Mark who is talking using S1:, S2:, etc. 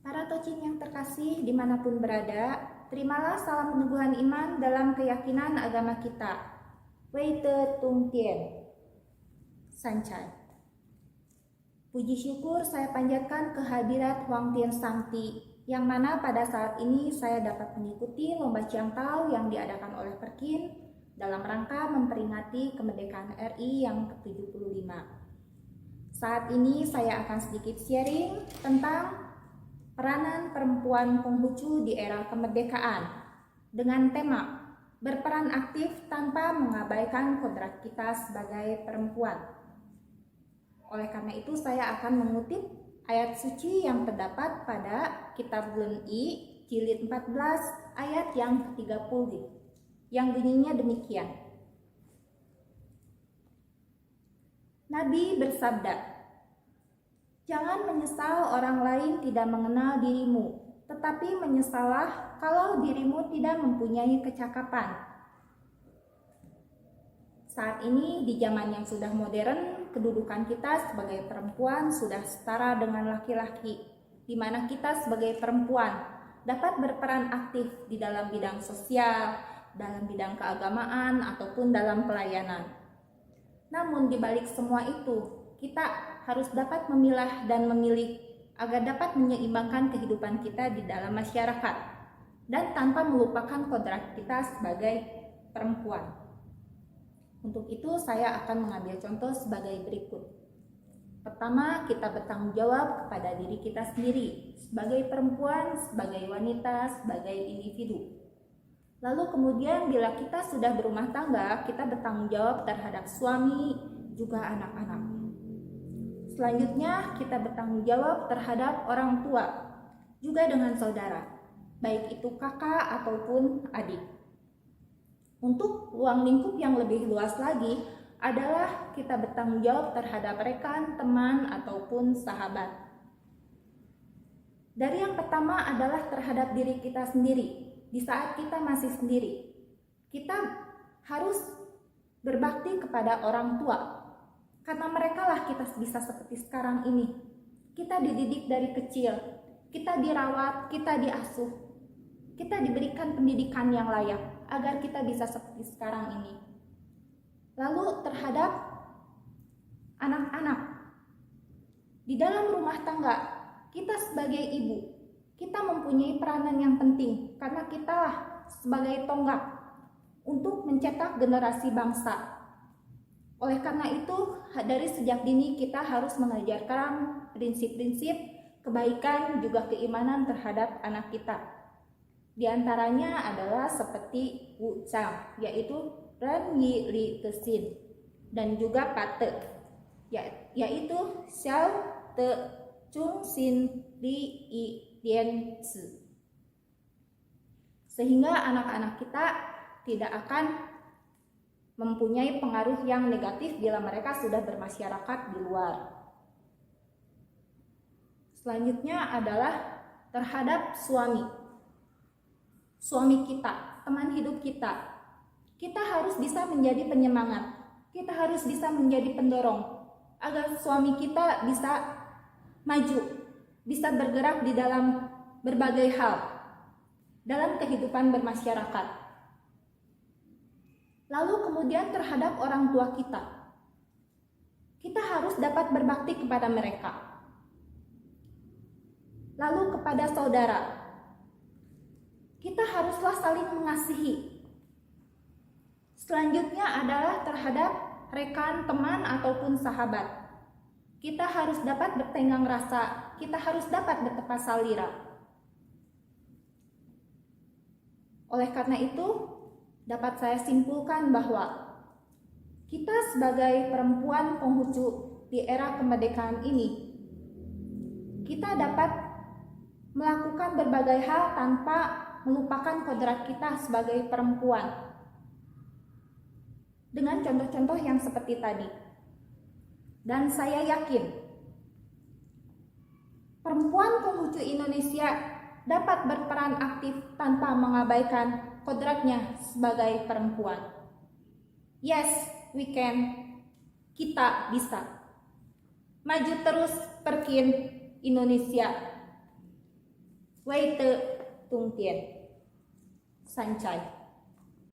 S1: Para tocin yang terkasih dimanapun berada, terimalah salam peneguhan iman dalam keyakinan agama kita. Wei Te Tung Tien, Sancai. Puji syukur saya panjatkan kehadirat Huang Tian Sangti, yang mana pada saat ini saya dapat mengikuti lomba Ciangtao yang diadakan oleh Perkin dalam rangka memperingati kemerdekaan RI yang ke-75. Saat ini saya akan sedikit sharing tentang peranan perempuan Konghucu di era kemerdekaan dengan tema berperan aktif tanpa mengabaikan kodrat kita sebagai perempuan. Oleh karena itu saya akan mengutip ayat suci yang terdapat pada Kitab Lun I jilid 14 ayat yang ke-30 yang bunyinya demikian. Nabi bersabda, "Jangan menyesal orang lain tidak mengenal dirimu, tetapi menyesallah kalau dirimu tidak mempunyai kecakapan." Saat ini di zaman yang sudah modern, kedudukan kita sebagai perempuan sudah setara dengan laki-laki, di mana kita sebagai perempuan dapat berperan aktif di dalam bidang sosial, dalam bidang keagamaan, ataupun dalam pelayanan. Namun di balik semua itu, kita harus dapat memilah dan memilih agar dapat menyeimbangkan kehidupan kita di dalam masyarakat dan tanpa melupakan kodrat kita sebagai perempuan. Untuk itu saya akan mengambil contoh sebagai berikut. Pertama, kita bertanggung jawab kepada diri kita sendiri sebagai perempuan, sebagai wanita, sebagai individu. Lalu kemudian bila kita sudah berumah tangga, kita bertanggung jawab terhadap suami, juga anak-anak. Selanjutnya kita bertanggung jawab terhadap orang tua, juga dengan saudara, baik itu kakak ataupun adik. Untuk ruang lingkup yang lebih luas lagi adalah kita bertanggung jawab terhadap rekan, teman, ataupun sahabat. Dari yang pertama adalah terhadap diri kita sendiri. Di saat kita masih sendiri, kita harus berbakti kepada orang tua, karena mereka lah kita bisa seperti sekarang ini. Kita dididik dari kecil, kita dirawat, kita diasuh, kita diberikan pendidikan yang layak agar kita bisa seperti sekarang ini. Lalu terhadap anak-anak, di dalam rumah tangga, kita sebagai ibu, kita mempunyai peranan yang penting karena kita lah sebagai tonggak untuk mencetak generasi bangsa. Oleh karena itu, dari sejak dini kita harus mengajarkan prinsip-prinsip kebaikan juga keimanan terhadap anak kita. Di antaranya adalah seperti Wu Chang, yaitu Ren Yi Li Kesin, dan juga Pate, yaitu Xiao Te Chung Sin Li Yi Dian Zi. Sehingga anak-anak kita tidak akan mempunyai pengaruh yang negatif bila mereka sudah bermasyarakat di luar. Selanjutnya adalah terhadap suami kita, teman hidup kita. Kita harus bisa menjadi penyemangat, kita harus bisa menjadi pendorong agar suami kita bisa maju, bisa bergerak di dalam berbagai hal dalam kehidupan bermasyarakat. Lalu kemudian terhadap orang tua kita harus dapat berbakti kepada mereka. Lalu kepada saudara, kita haruslah saling mengasihi. Selanjutnya adalah terhadap rekan, teman, ataupun sahabat. Kita harus dapat bertenggang rasa, kita harus dapat bertepas salira. Oleh karena itu, dapat saya simpulkan bahwa kita sebagai perempuan Konghucu di era kemerdekaan ini, kita dapat melakukan berbagai hal tanpa melupakan kodrat kita sebagai perempuan. Dengan contoh-contoh yang seperti tadi. Dan saya yakin perempuan Konghucu Indonesia dapat berperan aktif tanpa mengabaikan kodratnya sebagai perempuan. Yes, we can. Kita bisa. Maju terus Perkin Indonesia. Wei Te Tung Tian. Sancai.